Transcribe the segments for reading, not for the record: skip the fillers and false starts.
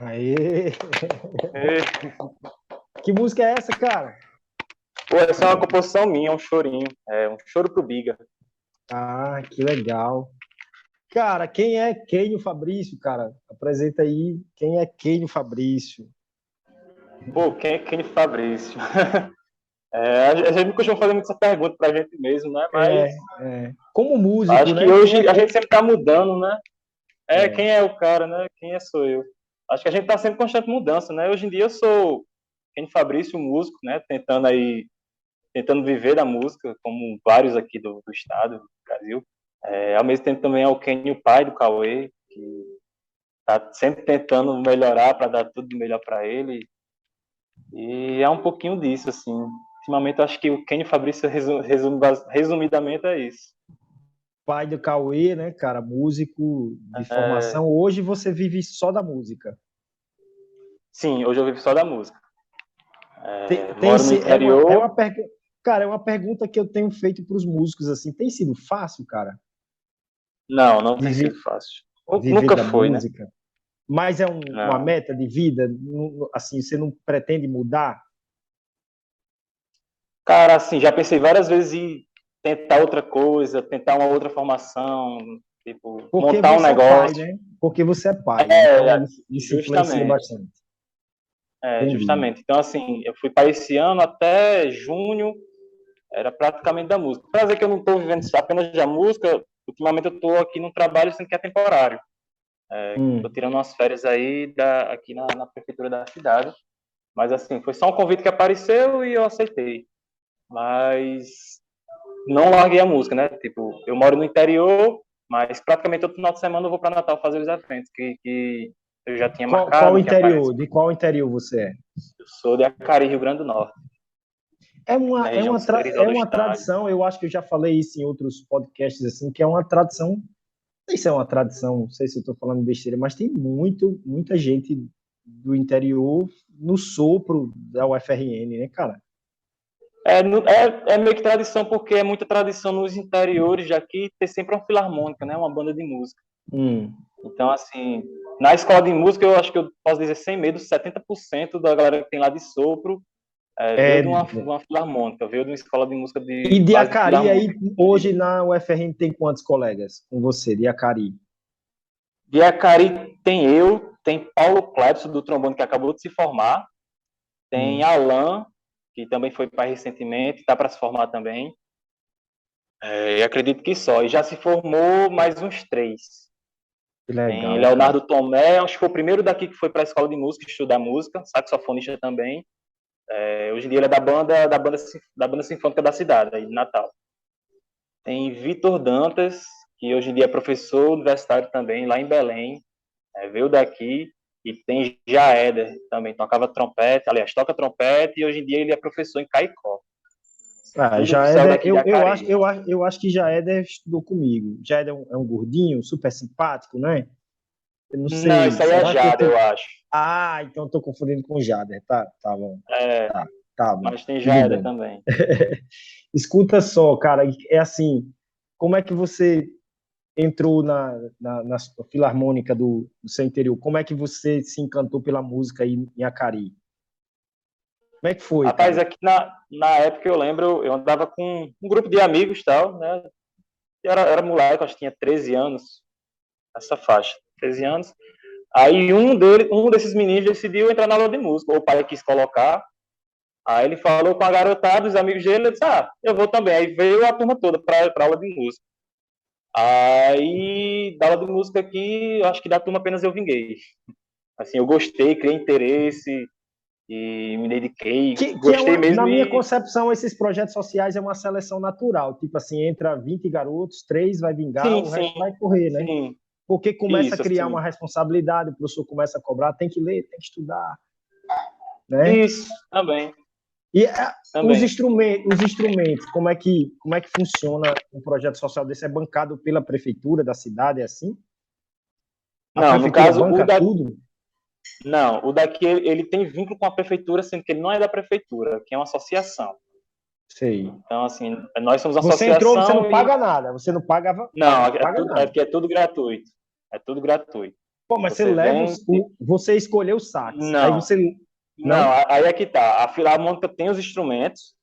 Aê! E, Que música é essa, cara? pô, essa é uma composição minha, é um chorinho. É um choro pro Biga. Ah, que legal. Cara, quem é Kênio Fabrício, cara? Apresenta aí quem é Kênio Fabrício. Pô, quem é Kenny Fabrício? A gente não costuma fazer muito essa pergunta pra gente mesmo, né? Mas Como músico, acho que né? Quem é hoje a Kênio? gente sempre tá mudando, né? É, Quem é o cara, né? Quem sou eu? Acho que a gente tá sempre em constante mudança, né? Hoje em dia eu sou Kenny Fabrício, músico, né? Tentando viver da música, como vários aqui do estado, do Brasil. Ao mesmo tempo também é o Kenny, o pai do Cauê, que tá sempre tentando melhorar para dar tudo de melhor para ele. E é um pouquinho disso, assim. Ultimamente, eu acho que o Kenny Fabrício, resumidamente, é isso. pai do Cauê, né, cara? Músico de É, formação. Hoje você vive só da música. sim, hoje eu vivo só da música. Moro no É interior. uma pergunta. Cara, é uma pergunta que eu tenho feito para os músicos assim. Tem sido fácil, cara, Não, não tem sido viver, fácil. viver Nunca da foi, né? música? Mas é uma Não. meta de vida? Assim, você não pretende mudar? Cara, assim, já pensei várias vezes em tentar outra coisa, tentar uma outra formação, tipo, Porque montar um você é pai, negócio. né? Porque você é pai. Então, É, isso influencia justamente. bastante. Entendi. Justamente. Então, assim, eu fui para esse ano até junho, era praticamente da música. Para dizer que eu não estou vivendo apenas da música, ultimamente eu estou aqui num trabalho sendo que é temporário. Estou Hum. tirando umas férias aí aqui na prefeitura da cidade. Mas, assim, foi só um convite que apareceu e eu aceitei. Mas não larguei a música, né? Tipo, eu moro no interior, mas praticamente todo final de semana eu vou para Natal fazer os eventos que eu já tinha Qual marcado, que interior? aparece. De qual interior você é? Eu sou de Acari, Rio Grande do Norte, na região do É Seridó do uma Estado. tradição, eu acho que eu já falei isso em outros podcasts, assim, que é uma tradição, não sei se é uma tradição, não sei se eu estou falando besteira, mas tem muita gente do interior no sopro da UFRN, né, cara? É meio que tradição, porque é muita tradição nos interiores daqui ter sempre uma filarmônica, né? Uma banda de música. Hum. Então, assim, na escola de música, eu acho que eu posso dizer sem medo, 70% da galera que tem lá de sopro veio É, de uma filarmônica, veio de uma escola de música e de de base de Acari, filarmônica. aí, hoje na UFRN tem quantos colegas com você, de Acari? De Acari tem eu, tem Paulo Clebson, do trombone, que acabou de se formar, tem Hum. Alan, que também foi pai recentemente, está para se formar também. E acredito que só. E já se formou mais uns três. Que Tem legal, cara. Leonardo Tomé, acho que foi o primeiro daqui que foi para a escola de música, estudar música, saxofonista também. Hoje em dia ele é da banda sinfônica da cidade, aí de Natal. Tem Vitor Dantas, que hoje em dia é professor universitário também, lá em Belém, veio daqui. E tem Jaéder também, tocava trompete, aliás, toca trompete, e hoje em dia ele é professor em Caicó. Ah, Tudo já é céu daqui de Acari. eu acho que já estudou comigo. Já é um gordinho, super simpático, né? Eu não Não, sei. isso aí é Será que eu Jada, tô. eu acho. Ah, então eu tô confundindo com o Jader. Tá bom. É, Tá, tá bom. mas tem Tudo Jaéder bem. também. Escuta só, cara, é assim, como é que você entrou na filarmônica do seu interior? Como é que você se encantou pela música aí em Acari? Como é que foi, Rapaz, cara? aqui na época eu lembro, eu andava com um grupo de amigos e tal, né? Era moleque, acho que tinha 13 anos, essa faixa, 13 anos. Aí um desses meninos decidiu entrar na aula de música, o pai quis colocar. Aí ele falou com a garotada, os amigos dele, eu disse, eu vou também. Aí veio a turma toda para aula de música. Aí, da aula de música aqui, eu acho que da turma apenas eu vinguei. Assim, eu gostei, criei interesse e me dediquei, Que é gostei mesmo na minha e concepção, esses projetos sociais é uma seleção natural. Tipo assim, entra 20 garotos, três vai vingar, sim, o sim, resto vai correr, né? sim, Porque começa a isso, criar assim, uma responsabilidade, o professor começa a cobrar, tem que ler, tem que estudar, né? isso, também, E também. os instrumentos, como é que funciona um projeto social desse? É bancado pela prefeitura da cidade, é assim? A Não, no prefeitura caso, banca tudo? não, o daqui ele tem vínculo com a prefeitura, sendo que ele não é da prefeitura, que é uma associação. Sei. Então, assim, nós somos uma Você entrou, você não associação e paga nada, você não não, paga nada. é tudo gratuito. É tudo gratuito. Pô, mas você Você leva vem. você escolheu o sax. Aí Não, você. não, Não? aí é que tá. A Filarmônica tem os instrumentos,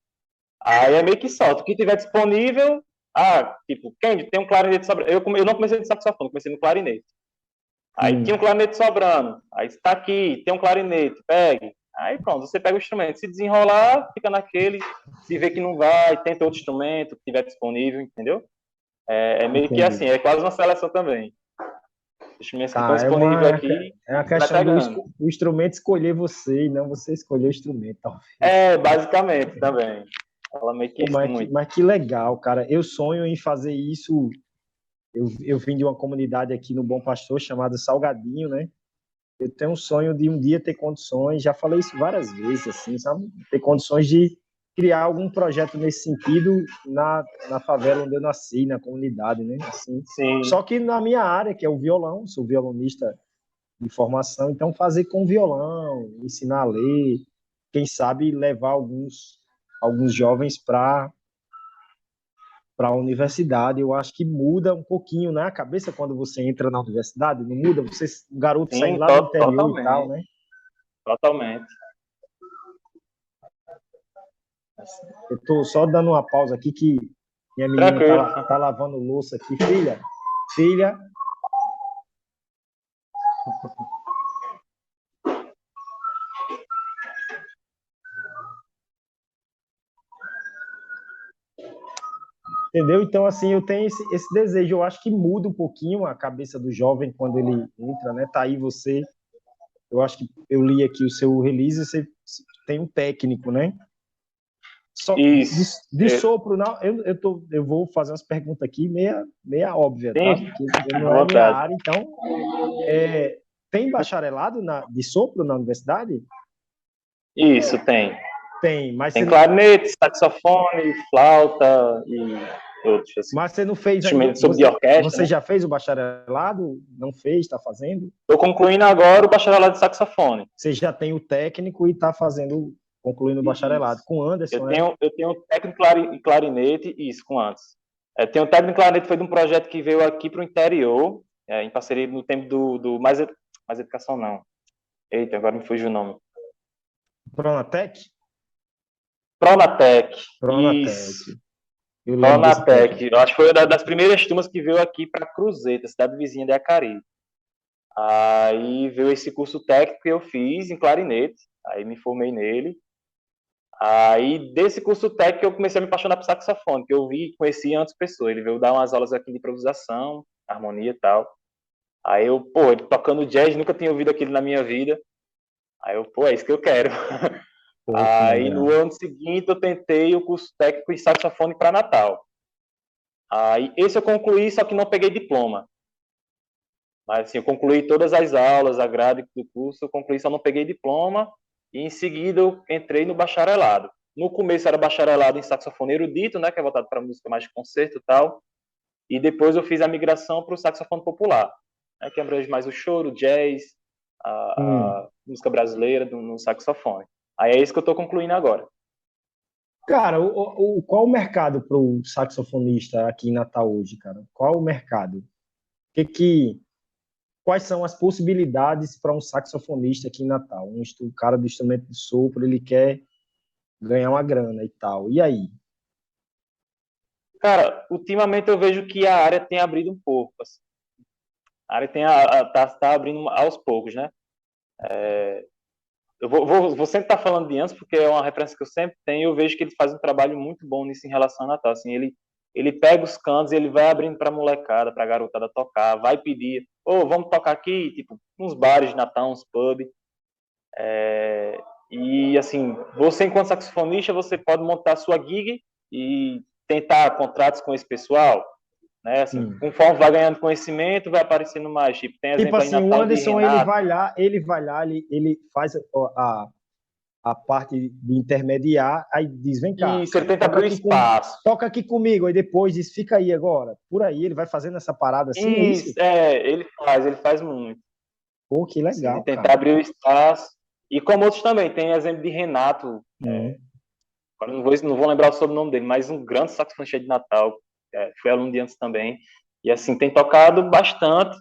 aí é meio que solta. O que tiver disponível, tipo, quem tem um clarinete sobrando. Eu não comecei de saxofone, comecei no clarinete. Aí tinha um Hum, clarinete sobrando. Aí está aqui, tem um clarinete, pegue. Aí pronto, você pega o instrumento. Se desenrolar, fica naquele. Se vê que não vai, tenta outro instrumento que tiver disponível, entendeu? É meio que entendi. assim, é quase uma seleção também. Os instrumentos que estão Tá, disponíveis aqui, é uma vai questão pegando. do instrumento escolher você e não você escolher o instrumento, talvez. Basicamente também. Ela meio que Pô, isso muito. mas que legal, cara. Eu sonho em fazer isso. Eu vim de uma comunidade aqui no Bom Pastor chamada Salgadinho, né? Eu tenho um sonho de um dia ter condições, já falei isso várias vezes, assim, sabe? Ter condições de criar algum projeto nesse sentido na favela onde eu nasci, na comunidade, né? Assim, Sim, só que na minha área, que é o violão, sou violonista de formação, então fazer com violão, ensinar a ler, quem sabe levar alguns jovens para a universidade, eu acho que muda um pouquinho, né? A cabeça quando você entra na universidade, não muda, você, um garoto saindo sim, lá do interior e tal, totalmente. né? Totalmente. Eu tô só dando uma pausa aqui que minha menina Tranquilo. tá lavando louça aqui, filha, entendeu? Então, assim, eu tenho esse desejo, eu acho que muda um pouquinho a cabeça do jovem quando ele entra, né? Tá aí você, eu acho que eu li aqui o seu release, você tem um técnico, né? Só Isso. de sopro, não, eu vou fazer umas perguntas aqui meia óbvia, tá? Sim, Porque à não é minha vontade. área, então, tem bacharelado de sopro na universidade? Isso, tem. Tem, Tem clarinete, saxofone, flauta e outros, assim. mas você não fez ainda, Instrumentos sobre de orquestra, você né? já fez o bacharelado? Não fez, está fazendo? Estou concluindo agora o bacharelado de saxofone. Você já tem o técnico e está concluindo o bacharelado. Isso. Com o Eu Anderson, é? tenho, eu tenho técnico em clarinete, isso, com antes. Tenho técnico em clarinete, foi de um projeto que veio aqui para o interior, em parceria no tempo do Mais Educação, não. Eita, agora me fugiu o nome. Pronatec? Pronatec, Pronatec. isso. Eu lembro desse técnico. Pronatec, eu acho que foi uma das primeiras turmas que veio aqui para Cruzeta, cidade vizinha de Acari. Aí veio esse curso técnico que eu fiz em clarinete, aí me formei nele. Aí desse curso técnico eu comecei a me apaixonar por saxofone, que eu vi, conheci antes pessoas. Ele veio dar umas aulas aqui de improvisação, harmonia e tal. Aí eu, pô, ele tocando jazz, nunca tinha ouvido aquilo na minha vida. Aí eu, pô, é isso que eu quero. Pô, que Aí no legal. ano seguinte eu tentei o curso técnico de saxofone para Natal. Aí esse eu concluí, só que não peguei diploma. Mas assim, eu concluí todas as aulas, a grade do curso, eu concluí, só não peguei diploma. E em seguida eu entrei no bacharelado. No começo era bacharelado em saxofone erudito, né, que é voltado para música mais de concerto e tal. E depois eu fiz a migração para o saxofone popular, né, que abrange mais o choro, o jazz, Hum. a música brasileira no saxofone. Aí é isso que eu estou concluindo agora. Cara, qual o mercado para o saxofonista aqui em Natal hoje, cara? Qual o mercado? Que, quais são as possibilidades para um saxofonista aqui em Natal? O cara do instrumento de sopro, ele quer ganhar uma grana e tal. E aí? Cara, ultimamente eu vejo que a área tem abrido um pouco. Assim. A área tá abrindo aos poucos, né? Eu vou sempre estar falando de Anson, porque é uma referência que eu sempre tenho, e eu vejo que ele faz um trabalho muito bom nisso em relação a Natal. Assim, ele pega os cantos e ele vai abrindo para a molecada, para a garotada tocar, vai pedir, ô, vamos tocar aqui, tipo, uns bares de Natal, uns pubs. E, assim, você enquanto saxofonista, você pode montar a sua gig e tentar contratos com esse pessoal, né? Assim, Hum. conforme vai ganhando conhecimento, vai aparecendo mais. Tipo, tem Tipo exemplo aí em assim, o Natal de Anderson, ele Renato. vai lá, ele faz a parte de intermediar, aí diz, vem cá, E ele tenta abrir o espaço. toca aqui comigo, aí depois diz, fica aí agora. Por aí, ele vai fazendo essa parada assim, é isso? Isso, ele faz muito. Pô, que Assim, de legal, tentar cara. abrir o espaço. E como outros também, tem exemplo de Renato, Hum. agora não vou lembrar o sobrenome dele, mas um grande saxofonista de Natal, foi aluno de antes também. E assim, tem tocado bastante.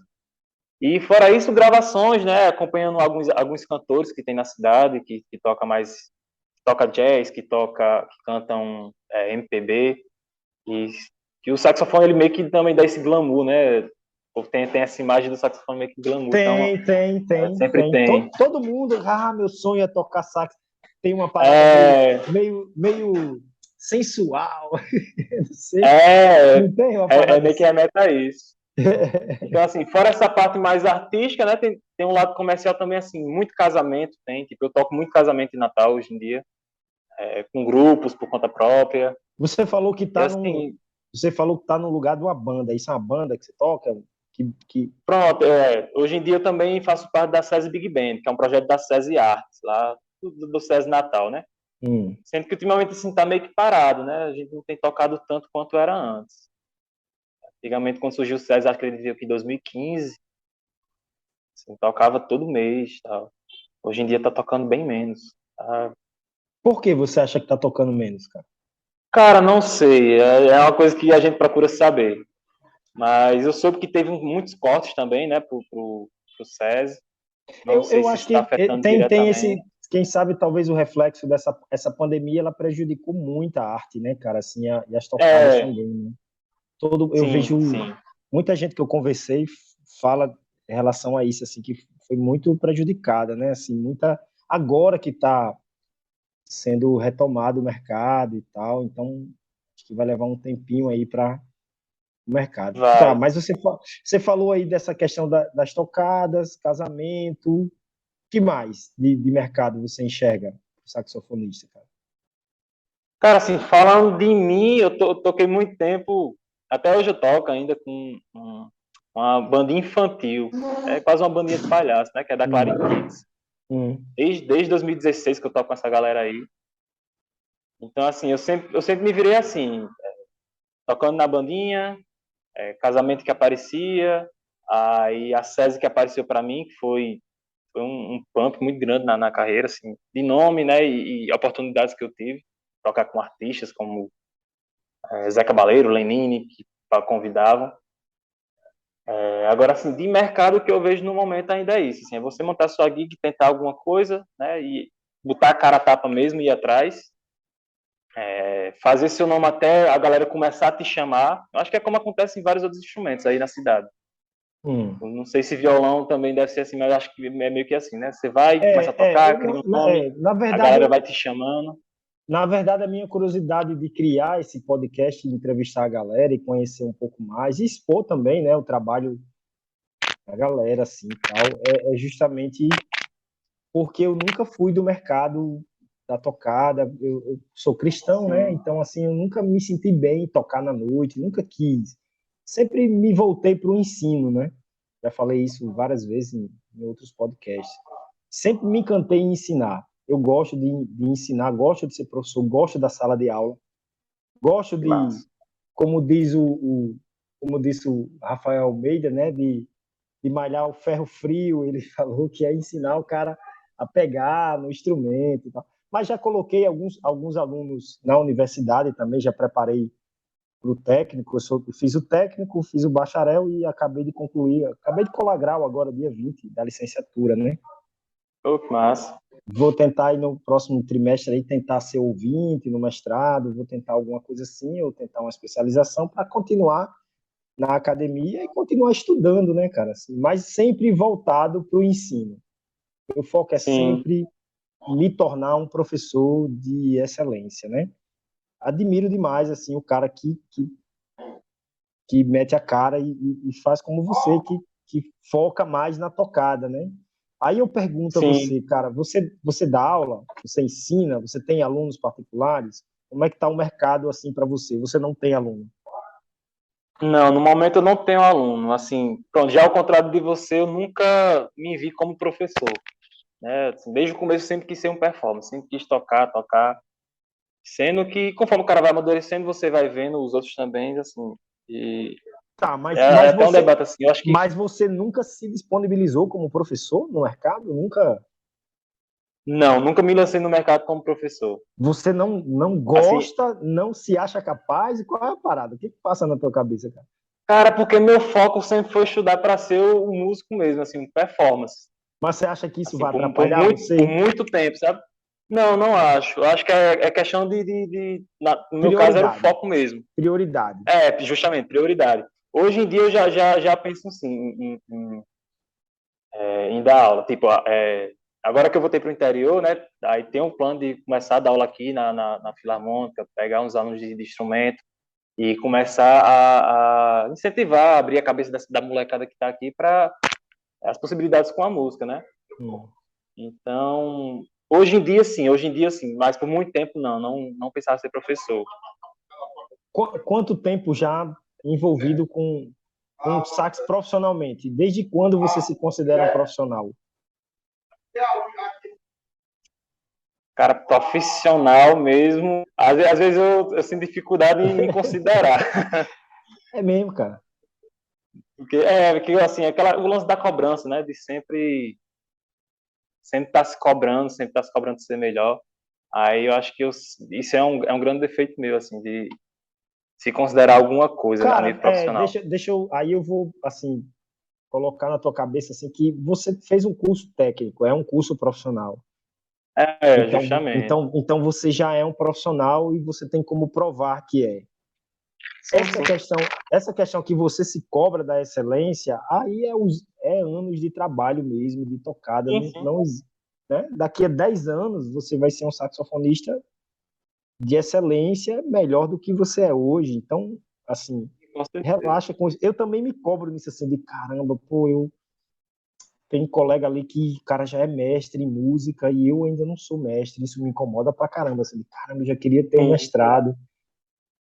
E fora isso, gravações, né? Acompanhando alguns cantores que tem na cidade, que toca mais, que toca jazz, que cantam MPB. E que o saxofone ele meio que também dá esse glamour, né? Tem essa imagem do saxofone meio que glamour, então sempre Tem. tem. Todo mundo, meu sonho é tocar sax. Tem uma parada É, meio sensual. Não sei. é, Não tem uma é parada meio que assim? remeta a isso. Então, assim, fora essa parte mais artística, né, tem um lado comercial também, assim, muito casamento tem, tipo, eu toco muito casamento em Natal hoje em dia, com grupos, por conta própria, Você falou que e tá num, assim, você falou que tá no lugar de uma banda. Isso é uma banda que você toca? Que... pronto, hoje em dia eu também faço parte da SESI Big Band, que é um projeto da SESI Arts, lá do SESI Natal, né, Hum. sendo que ultimamente, assim, tá meio que parado, né, a gente não tem tocado tanto quanto era antes. Antigamente, quando surgiu o SESI, acredito que em 2015, assim, tocava todo mês, tal. Hoje em dia tá tocando bem menos, tá. Por que você acha que tá tocando menos, cara? Cara, não sei. É uma coisa que a gente procura saber. Mas eu soube que teve muitos cortes também, né, pro SESI. Não sei Eu se acho isso está que afetando tem diretamente. esse, quem sabe talvez o reflexo dessa essa pandemia, ela prejudicou muito a arte, né, cara, assim, e as tocadas É, também, né? Eu sim, vejo sim. muita gente que eu conversei fala em relação a isso, assim, que foi muito prejudicada, né, assim, muita agora que está sendo retomado o mercado e tal, então acho que vai levar um tempinho aí para o mercado. Tá, Vai. mas você falou aí dessa questão das tocadas, casamento, que mais de mercado você enxerga o saxofonista, cara? Cara, assim, falando de mim, eu toquei muito tempo, até hoje eu toco ainda com uma bandinha infantil. É quase uma bandinha de palhaço, né, que é da Hum, Clarin Kids. hum, Desde 2016 que eu toco com essa galera aí. Então, assim, eu sempre me virei assim, tocando na bandinha, casamento que aparecia, aí a SESI que apareceu para mim, que foi um pump muito grande na carreira, assim, de nome, né, e oportunidades que eu tive, tocar com artistas como Zé Cabaleiro, Lenine, que convidavam. Agora, assim, de mercado que eu vejo no momento ainda é isso, assim, é você montar sua gig, tentar alguma coisa, né, e botar a cara a tapa mesmo e ir atrás, fazer seu nome até a galera começar a te chamar. Eu acho que é como acontece em vários outros instrumentos aí na cidade. hum. Eu não sei se violão também deve ser assim, mas acho que é meio que assim, né? Você vai, começa a tocar, cria um nome, a galera vai te chamando. Na verdade, a minha curiosidade de criar esse podcast, de entrevistar a galera e conhecer um pouco mais, e expor também, né, o trabalho a galera, assim, tal, é justamente porque eu nunca fui do mercado da tocada, eu sou cristão, né? Sim, Então, assim, eu nunca me senti bem em tocar na noite, nunca quis. Sempre me voltei para o ensino, né? Já falei isso várias vezes em outros podcasts. Sempre me encantei em ensinar. Eu gosto de ensinar, gosto de ser professor, gosto da sala de aula, gosto que de, massa. como diz como disse o Rafael Almeida, né? De malhar o ferro frio, ele falou que é ensinar o cara a pegar no instrumento e tal. Mas já coloquei alguns alunos na universidade também, já preparei para o técnico, fiz o técnico, fiz o bacharel e acabei de concluir, acabei de colar grau agora, dia 20 da licenciatura, né? Oh, que massa. Vou tentar aí no próximo trimestre aí tentar ser ouvinte no mestrado, vou tentar alguma coisa assim, ou tentar uma especialização para continuar na academia e continuar estudando, né, cara? Assim, mas sempre voltado para o ensino. O foco é Sim, sempre me tornar um professor de excelência, né? Admiro demais, assim, o cara que mete a cara e faz como você, que foca mais na tocada, né? Aí eu pergunto a sim. você, cara, você dá aula, você ensina, você tem alunos particulares? Como é que está o mercado assim para você? Você não tem aluno? Não, no momento eu não tenho aluno. Assim, pronto, já ao contrário de você, eu nunca me vi como professor, né? Assim, desde o começo eu sempre quis ser um performance, sempre quis tocar, tocar. Sendo que conforme o cara vai amadurecendo, você vai vendo os outros também, assim. E Tá, é até um debate assim. Eu acho que mas você nunca se disponibilizou como professor no mercado? Nunca? não, nunca me lancei no mercado como professor. Você não Assim, gosta, não se acha capaz? E qual é a parada? O que passa na tua cabeça, cara? cara, porque meu foco sempre foi estudar para ser o músico mesmo, assim, um performance. Mas você acha que isso Assim, vai por atrapalhar muito, por você? muito tempo, sabe? Não, não acho. Eu acho que é questão no meu caso, era o Prioridade. foco mesmo. Prioridade. É, justamente, prioridade. Hoje em dia eu já penso assim, em dar aula. Tipo, agora que eu voltei para o interior, né? Aí tem um plano de começar a dar aula aqui na Filarmônica, pegar uns alunos de instrumento e começar a incentivar, abrir a cabeça da molecada que está aqui para as possibilidades com a música, né? Hum. Então, hoje em dia sim, mas por muito tempo não pensava em ser professor. Quanto tempo já envolvido com sax profissionalmente? Desde quando você se considera um profissional? Cara, profissional mesmo, às vezes eu sinto dificuldade em me considerar. É mesmo, cara. Porque assim, o lance da cobrança, né? De sempre estar se cobrando, sempre estar se cobrando de ser melhor. Aí eu acho que isso é um grande defeito meu, assim, de se considerar alguma coisa a Cara, nível profissional. deixa eu. Aí eu vou, assim, colocar na tua cabeça assim, que você fez um curso técnico, é um curso profissional. Justamente. Então você já é um profissional e você tem como provar que é. Sim, sim. Essa questão que você se cobra da excelência, aí é anos de trabalho mesmo, de tocada. Sim, sim. Né? Daqui a 10 anos você vai ser um saxofonista de excelência melhor do que você é hoje. Então, assim, Com certeza. relaxa com isso. Eu também me cobro nisso assim, de caramba, pô, eu tem colega ali que o cara já é mestre em música e eu ainda não sou mestre. Isso me incomoda pra caramba. Assim, de, caramba, eu já queria ter um Sim. mestrado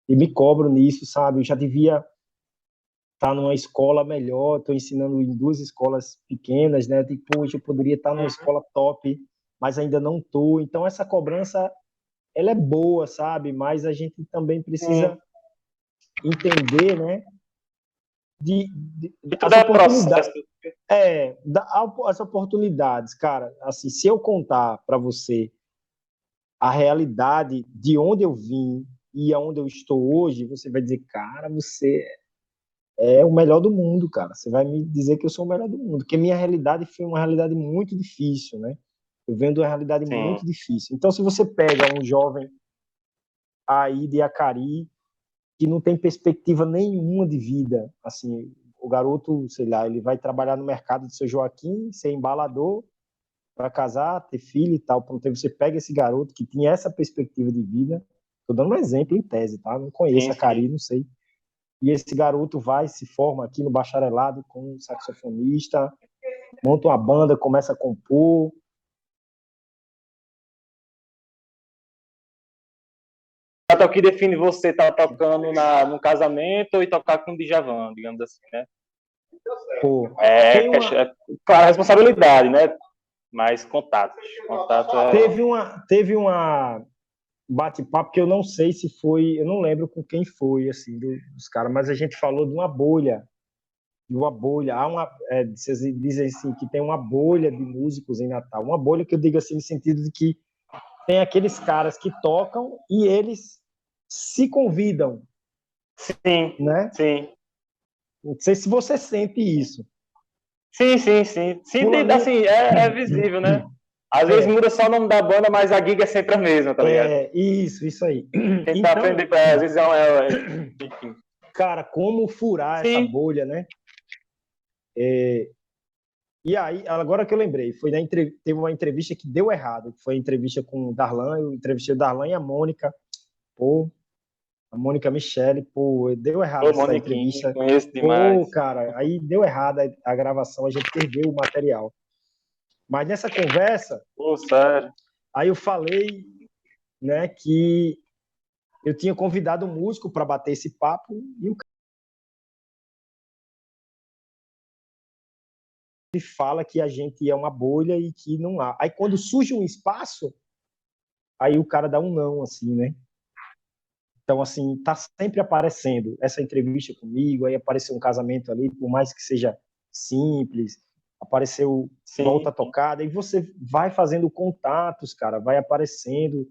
e me cobro nisso, sabe? Eu já devia estar numa escola melhor. Estou ensinando em duas escolas pequenas, né? Tipo, hoje eu poderia estar numa Uhum. escola top, mas ainda não tô. Então essa cobrança, ela é boa, sabe? Mas a gente também Sim. precisa entender, né? E tudo As é oportunidades. processo. As oportunidades, cara. Assim, se eu contar para você a realidade de onde eu vim e aonde eu estou hoje, você vai dizer, cara, você é o melhor do mundo, cara. Você vai me dizer que eu sou o melhor do mundo, porque minha realidade foi uma realidade muito difícil, né? Eu venho de uma realidade Sim. muito difícil. Então, se você pega um jovem aí de Acari que não tem perspectiva nenhuma de vida, assim, o garoto, sei lá, ele vai trabalhar no mercado de São Joaquim, ser embalador, para casar, ter filho e tal. Pronto, aí você pega esse garoto que tinha essa perspectiva de vida. Tô dando um exemplo em tese, tá? Não conheço Sim, a sim. Cari, não sei. E esse garoto vai, se forma aqui no bacharelado como saxofonista, monta uma banda, começa a compor. O que define você estar tocando no casamento e tocar com o Djavan, digamos assim, né? Pô, É, claro, responsabilidade, né? Mas contato é... Teve uma bate-papo que eu não sei se foi, eu não lembro com quem foi, assim, dos caras, mas a gente falou de uma bolha. Vocês dizem assim que tem uma bolha de músicos em Natal. Uma bolha que eu digo assim no sentido de que tem aqueles caras que tocam e eles se convidam, Sim, né? sim. Não sei se você sente isso. Sim. Sim, Fulaninho... assim, é visível, né? Às vezes muda só o nome da banda, mas a gig é sempre a mesma, tá ligado? Isso aí. Tentar Então, aprender, às vezes enfim. cara, como furar essa Sim. bolha, né? E aí, agora que eu lembrei, teve uma entrevista que deu errado, foi a entrevista com o Darlan, eu entrevistei o Darlan e a Mônica, pô, a Mônica Michele, pô, deu errado Ô, essa Moniquinha, entrevista. conheço Pô, demais. cara, aí deu errado a gravação, a gente perdeu o material. Mas nessa conversa, Pô, sério. aí eu falei, né, que eu tinha convidado um músico para bater esse papo e o cara fala que a gente é uma bolha e que não há. Aí quando surge um espaço, aí o cara dá um não, assim, né? Então, assim, tá sempre aparecendo essa entrevista comigo, aí apareceu um casamento ali, por mais que seja simples, apareceu Sim, volta tocada, e você vai fazendo contatos, cara, vai aparecendo,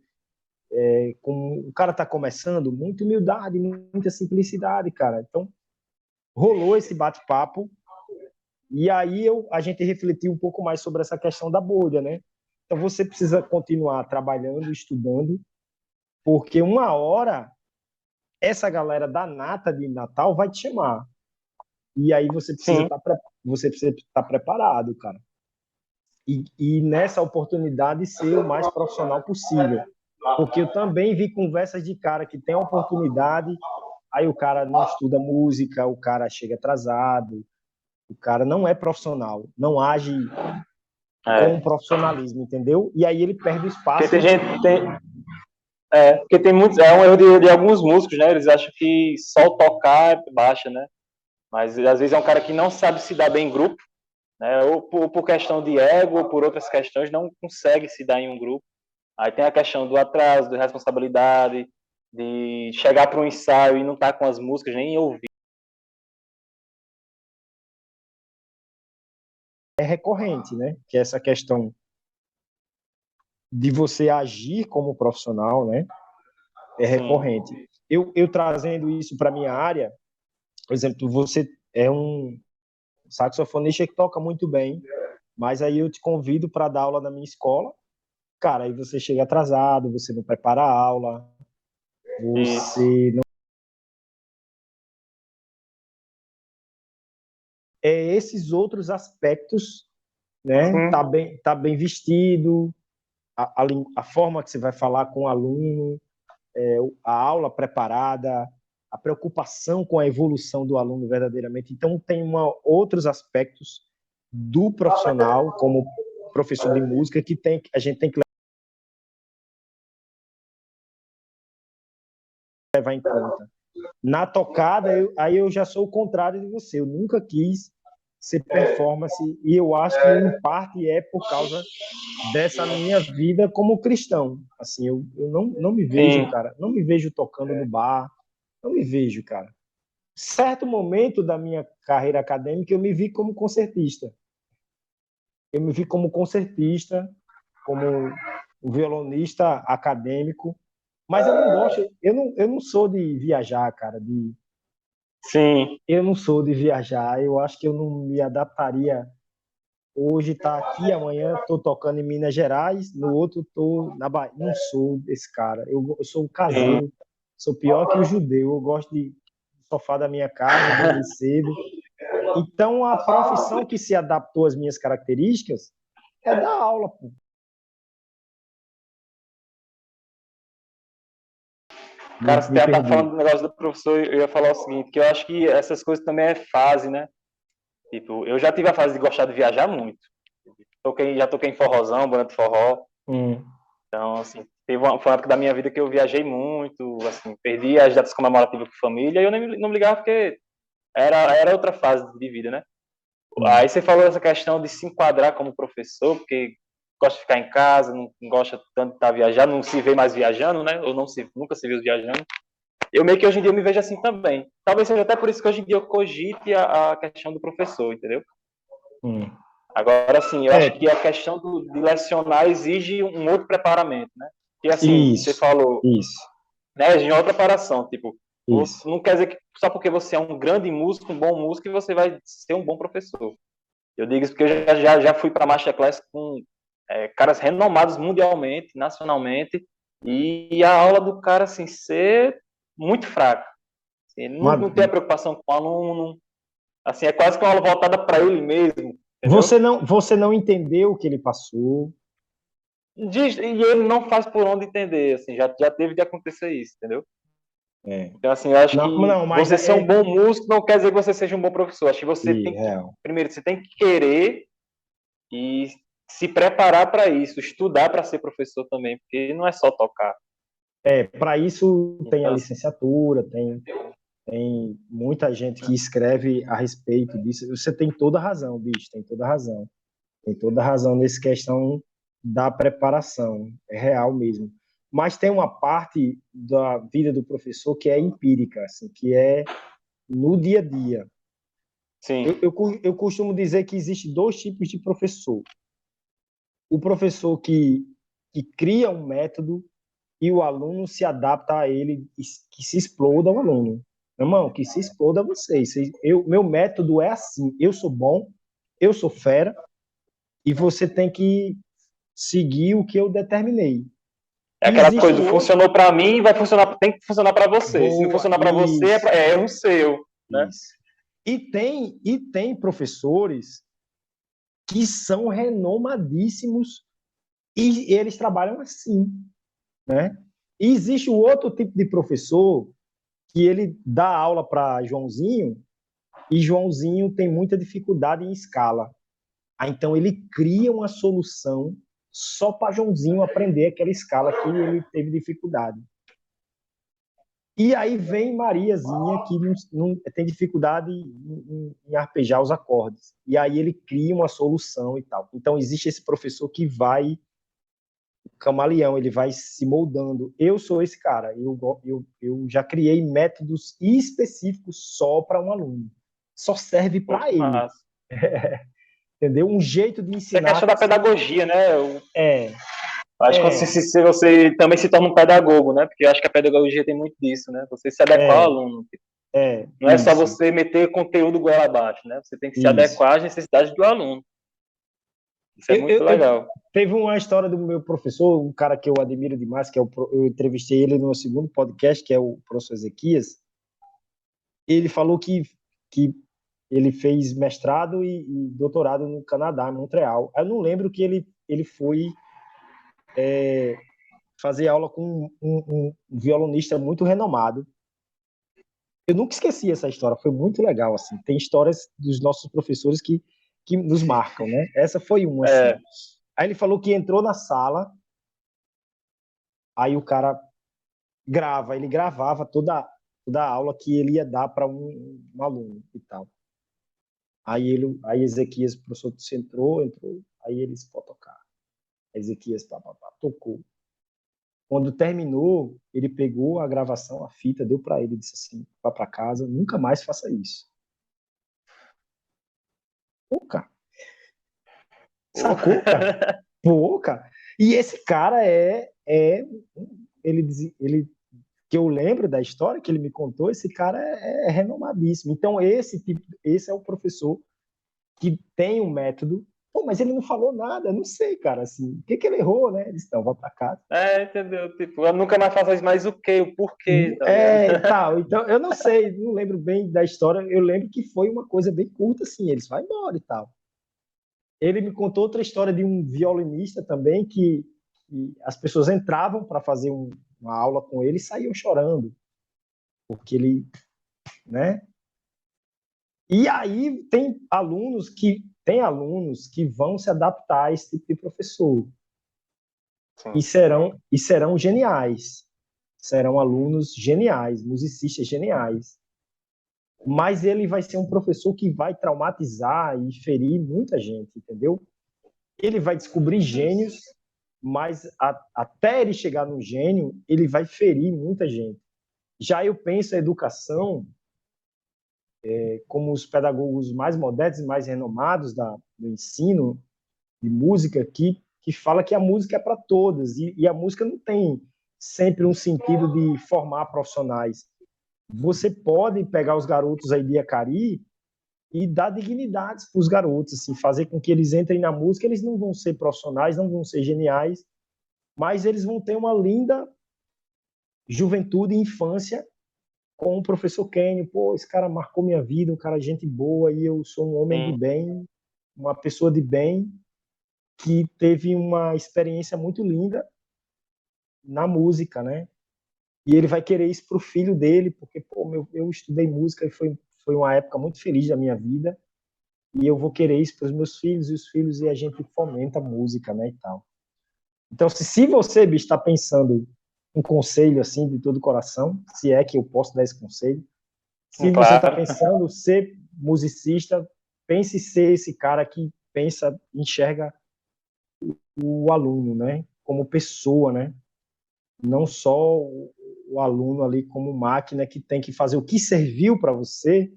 o cara tá começando, muita humildade, muita simplicidade, cara. Então, rolou esse bate-papo, e aí a gente refletiu um pouco mais sobre essa questão da bolha, né? Então, você precisa continuar trabalhando, estudando, porque uma hora essa galera da nata de Natal vai te chamar. E aí sim. você precisa estar preparado, cara. E nessa oportunidade ser o mais profissional possível. Porque eu também vi conversas de cara que tem a oportunidade, aí o cara não estuda música, o cara chega atrasado, o cara não é profissional, não age com É. profissionalismo, entendeu? E aí ele perde o Porque espaço. tem gente, porque tem muitos, é um erro de alguns músicos, né? Eles acham que só tocar baixa, né? Mas às vezes é um cara que não sabe se dar bem em grupo, né? Ou por questão de ego, ou por outras questões, não consegue se dar em um grupo. Aí tem a questão do atraso, de responsabilidade, de chegar para um ensaio e não estar com as músicas, nem ouvir. É recorrente, né? Que é essa questão de você agir como profissional, né? É Sim, recorrente. Eu trazendo isso para minha área, por exemplo, você é um saxofonista que toca muito bem, mas aí eu te convido para dar aula na minha escola, cara, aí você chega atrasado, você não prepara a aula, isso. você não... É esses outros aspectos, né? Sim, Tá bem vestido, a forma que você vai falar com o aluno, a aula preparada, a preocupação com a evolução do aluno verdadeiramente. Então, tem outros aspectos do profissional, como professor de música, que a gente tem que levar em conta. Na tocada, aí eu já sou o contrário de você. Eu nunca quis ser performance, e eu acho que, em parte, é por causa dessa minha vida como cristão. Assim, eu não me vejo, sim, cara, não me vejo tocando no bar, não me vejo, cara. Certo momento da minha carreira acadêmica, eu me vi como concertista. Eu me vi como concertista, como um violonista acadêmico, mas eu não gosto, eu não sou de viajar, cara, sim. eu não sou de viajar, eu acho que eu não me adaptaria. Hoje tá aqui, amanhã estou tocando em Minas Gerais, no outro estou na Bahia. Não sou esse cara, eu sou um Sim. caseiro, sou pior que o judeu, eu gosto de sofá da minha casa, dormir cedo. Então, a profissão que se adaptou às minhas características é dar aula, pô. Cara, Me tá perdi. falando do negócio do professor, eu ia falar o seguinte, que eu acho que essas coisas também é fase, né? Tipo, eu já tive a fase de gostar de viajar muito. Já toquei em forrozão, banda de forró. Hum, Então, assim, foi uma época da minha vida que eu viajei muito, assim, perdi as datas comemorativas com família e eu não me ligava porque era outra fase de vida, né? hum. Aí você falou essa questão de se enquadrar como professor, porque gosta de ficar em casa, não gosta tanto de estar viajando, não se vê mais viajando, né? Ou nunca se viu viajando. Eu meio que hoje em dia eu me vejo assim também. Talvez seja até por isso que hoje em dia eu cogite a questão do professor, entendeu? Hum. Agora, assim, eu acho É, que a questão de lecionar exige um outro preparamento, né? Que, assim, você isso, falou, isso, né, exige uma outra preparação. Tipo, isso. não quer dizer que só porque você é um grande músico, um bom músico, que você vai ser um bom professor. Eu digo isso porque eu já fui para Masterclass com caras renomados mundialmente, nacionalmente, e a aula do cara, assim, ser muito fraca. Assim, Mas não tem a preocupação com o aluno. Assim, é quase que uma aula voltada para ele mesmo, entendeu? você não entendeu o que ele passou. E ele não faz por onde entender, assim, já teve de acontecer isso, entendeu? É. Então, assim, eu acho Não, que não, mas você ser um bom músico não quer dizer que você seja um bom professor. Acho que você tem que, real. primeiro, você tem que querer e se preparar para isso, estudar para ser professor também, porque não é só tocar. Para isso tem a Então, assim, licenciatura, tem muita gente que escreve a respeito disso. Você tem toda a razão, bicho, tem toda a razão. Tem toda a razão nessa questão da preparação, é real mesmo. Mas tem uma parte da vida do professor que é empírica, assim, que é no dia a dia. sim, Eu costumo dizer que existe dois tipos de professor. O professor que cria um método e o aluno se adapta a ele, que se exploda o aluno. Meu irmão, que se exploda vocês. Meu método é assim, eu sou bom, eu sou fera, e você tem que seguir o que eu determinei. é E aquela existe coisa, o outro, funcionou para mim, tem que funcionar para você. Se não boa, funcionar para você, isso, é erro seu, né? isso. E tem professores que são renomadíssimos e eles trabalham assim, né? E existe o outro tipo de professor que ele dá aula para Joãozinho e Joãozinho tem muita dificuldade em escala. Aí, então ele cria uma solução só para Joãozinho aprender aquela escala que ele teve dificuldade. E aí vem Mariazinha, que não tem dificuldade em arpejar os acordes. E aí ele cria uma solução e tal. Então existe esse professor que vai, camaleão, ele vai se moldando. Eu sou esse cara. Eu já criei métodos específicos só para um aluno. Só serve Pô, para que ele. massa. Entendeu? Um jeito de Isso é ensinar questão que da você. pedagogia, né? Eu É, acho que é, se você também se torna um pedagogo, né? Porque eu acho que a pedagogia tem muito disso, né? Você se adequar ao é, aluno. Não é só isso, você meter conteúdo goela abaixo, né? Você tem que se isso. adequar às necessidades do aluno. Isso é muito Eu legal. teve uma história do meu professor, um cara que eu admiro demais, eu entrevistei ele no meu segundo podcast, que é o professor Ezequias. Ele falou que ele fez mestrado e doutorado no Canadá, em Montreal. Eu não lembro que ele foi fazer aula com um violonista muito renomado. Eu nunca esqueci essa história, foi muito legal, assim. Tem histórias dos nossos professores que nos marcam, né? Essa foi uma, assim. É, Aí ele falou que entrou na sala, aí o cara ele gravava toda a aula que ele ia dar para um aluno e tal. Aí Ezequias, o professor entrou, aí eles pode tocar. Ezequias tocou. Quando terminou, ele pegou a gravação, a fita, deu para ele e disse assim: vá para casa, nunca mais faça isso. Pô, cara, sacou, cara? Pô, cara. E esse cara ele que eu lembro da história que ele me contou, esse cara é renomadíssimo. Então esse é o professor que tem um método. Pô, mas ele não falou nada, eu não sei, cara, assim, o que ele errou, né? Ele disse, não, vá para casa. entendeu? Tipo, eu nunca mais faço isso, mas o quê? O porquê, tá ligado? Tal. Então, eu não sei, não lembro bem da história. Eu lembro que foi uma coisa bem curta, assim. Eles vai embora e tal. Ele me contou outra história de um violinista também que as pessoas entravam para fazer uma aula com ele e saíam chorando, porque ele, né? E aí tem alunos que vão se adaptar a esse tipo de professor e serão geniais, serão alunos geniais, musicistas geniais. Mas ele vai ser um professor que vai traumatizar e ferir muita gente, entendeu? Ele vai descobrir gênios, mas até ele chegar no gênio, ele vai ferir muita gente. Já eu penso a educação como os pedagogos mais modernos e mais renomados do ensino de música, que fala que a música é para todas, e a música não tem sempre um sentido de formar profissionais. Você pode pegar os garotos aí de Acari e dar dignidades para os garotos, assim, fazer com que eles entrem na música. Eles não vão ser profissionais, não vão ser geniais, mas eles vão ter uma linda juventude e infância com o professor Kenio. Pô, esse cara marcou minha vida, um cara gente boa, e eu sou um homem de bem, uma pessoa de bem, que teve uma experiência muito linda na música, né? E ele vai querer isso para o filho dele, porque, pô, eu estudei música e foi uma época muito feliz da minha vida, e eu vou querer isso para os meus filhos e os filhos, e a gente fomenta a música, né, e tal. Então, se você, bicho, está pensando um conselho, assim, de todo o coração, se é que eu posso dar esse conselho, se você está pensando ser musicista, pense ser esse cara que pensa, enxerga o aluno, né, como pessoa, né, não só o aluno ali como máquina que tem que fazer o que serviu para você,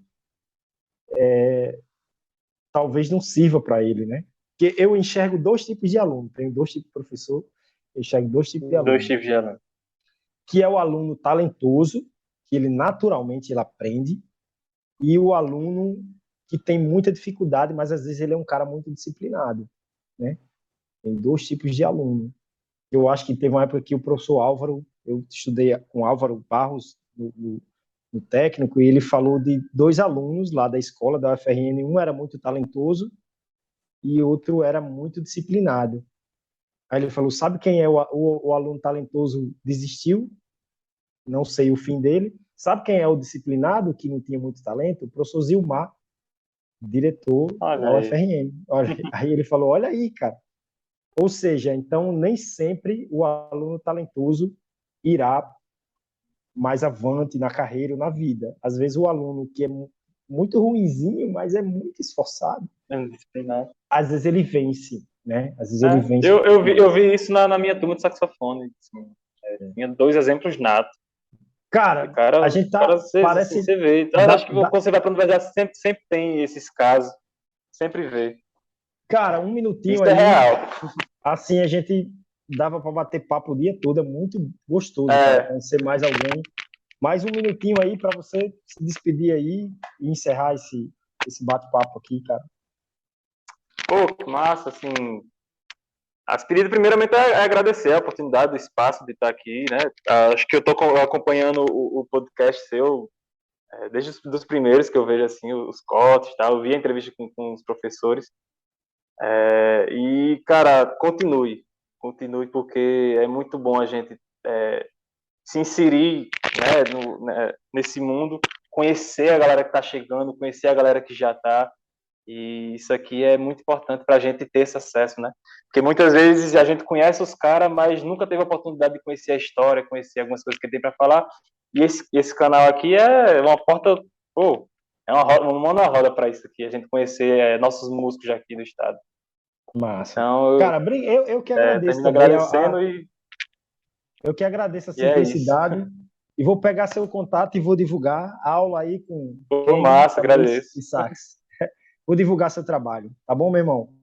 talvez não sirva para ele, né? Porque eu enxergo dois tipos de aluno, tenho dois tipos de professor, eu enxergo dois tipos de aluno. Dois tipos de aluno. Que é o aluno talentoso, que ele naturalmente ele aprende, e o aluno que tem muita dificuldade, mas às vezes ele é um cara muito disciplinado, né? Tem dois tipos de aluno. Eu acho que teve uma época que o professor Álvaro, eu estudei com Álvaro Barros no técnico, e ele falou de dois alunos lá da escola da UFRN, um era muito talentoso e outro era muito disciplinado. Aí ele falou, sabe quem é o aluno talentoso desistiu? Não sei o fim dele. Sabe quem é o disciplinado, que não tinha muito talento? O professor Zilmar, diretor da UFRN. Aí ele falou, olha aí, cara. Ou seja, então nem sempre o aluno talentoso irá mais avante na carreira ou na vida. Às vezes o aluno que é muito ruinzinho, mas é muito esforçado, às vezes ele vence, né? Às vezes ele vence. Eu vi isso na minha turma de saxofone. Assim. Tinha dois exemplos natos. Cara, a gente tá... parece... Assim, você vê. Acho que quando você vai para a universidade sempre tem esses casos. Sempre vê. Cara, um minutinho isso aí... é real. Assim, a gente dava para bater papo o dia todo. É muito gostoso, cara, conhecer mais alguém. Mais um minutinho aí para você se despedir aí e encerrar esse bate-papo aqui, cara. Pô, que massa, assim... As pedidas, primeiramente, é agradecer a oportunidade, o espaço de estar aqui, né? Acho que eu estou acompanhando o podcast seu desde os primeiros que eu vejo, assim, os cortes, tá? Eu vi a entrevista com os professores. E, cara, continue, porque é muito bom a gente se inserir, né, nesse mundo, conhecer a galera que está chegando, conhecer a galera que já está. E isso aqui é muito importante para a gente ter esse acesso, né? Porque muitas vezes a gente conhece os caras, mas nunca teve a oportunidade de conhecer a história, conhecer algumas coisas que ele tem para falar. E esse canal aqui é uma porta, pô, é uma mão na roda para isso aqui, a gente conhecer nossos músicos aqui do estado. Massa. Então, cara, eu que agradeço também. Agradecendo eu que agradeço a simplicidade. E vou pegar seu contato e vou divulgar a aula aí com massa, agradeço. E sax. Vou divulgar seu trabalho. Tá bom, meu irmão?